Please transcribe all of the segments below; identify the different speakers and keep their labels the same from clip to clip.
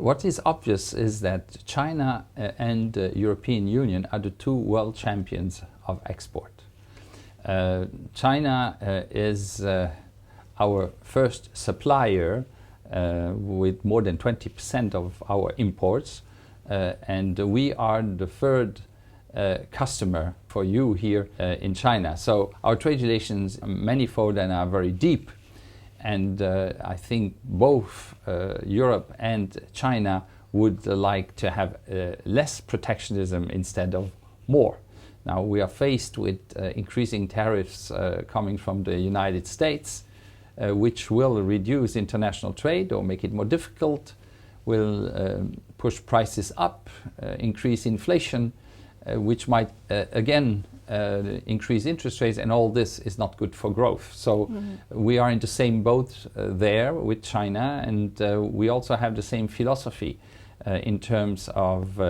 Speaker 1: What is obvious is that China and the European Union are the two world champions of export. China is our first supplier with more than 20% of our imports, and we are the third customer for you here in China. So our trade relations are manifold and are very deep. And I think both Europe and China would like to have less protectionism instead of more. Now we are faced with increasing tariffs coming from the United States, which will reduce international trade or make it more difficult, will push prices up, increase inflation, which might again increase interest rates, and all this is not good for growth. So we are in the same boat there with China, and we also have the same philosophy in terms of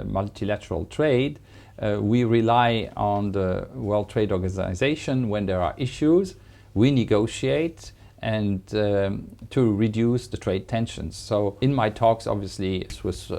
Speaker 1: multilateral trade. We rely on the World Trade Organization. When there are issues, we negotiate and to reduce the trade tensions. So in my talks, obviously, this was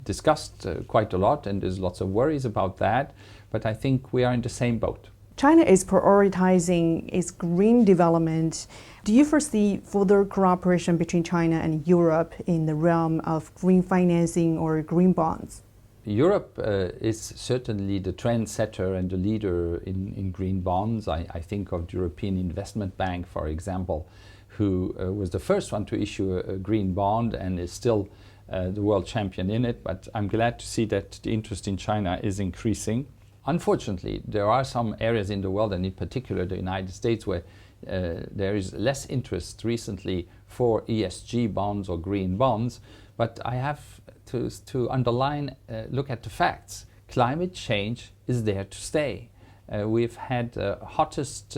Speaker 1: discussed quite a lot, and there's lots of worries about that. But I think we are in the same boat.
Speaker 2: China is prioritizing its green development. Do you foresee further cooperation between China and Europe in the realm of green financing or green bonds?
Speaker 1: Europe is certainly the trendsetter and the leader in green bonds. I think of the European Investment Bank, for example, who was the first one to issue a green bond and is still the world champion in it. But I'm glad to see that the interest in China is increasing. Unfortunately, there are some areas in the world, and in particular the United States, where there is less interest recently for ESG bonds or green bonds. But I have to underline, look at the facts. Climate change is there to stay. We've had hottest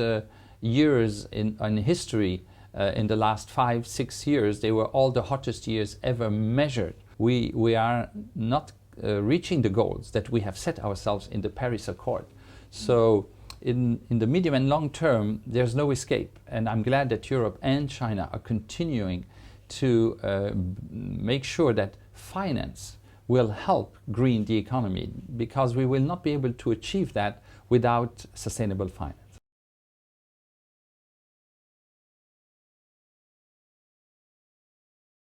Speaker 1: years in history in the last 5-6 years. They were all the hottest years ever measured. We are not reaching the goals that we have set ourselves in the Paris Accord. So in the medium and long term, there's no escape. And I'm glad that Europe and China are continuing to make sure that finance will help green the economy, because we will not be able to achieve that without sustainable finance.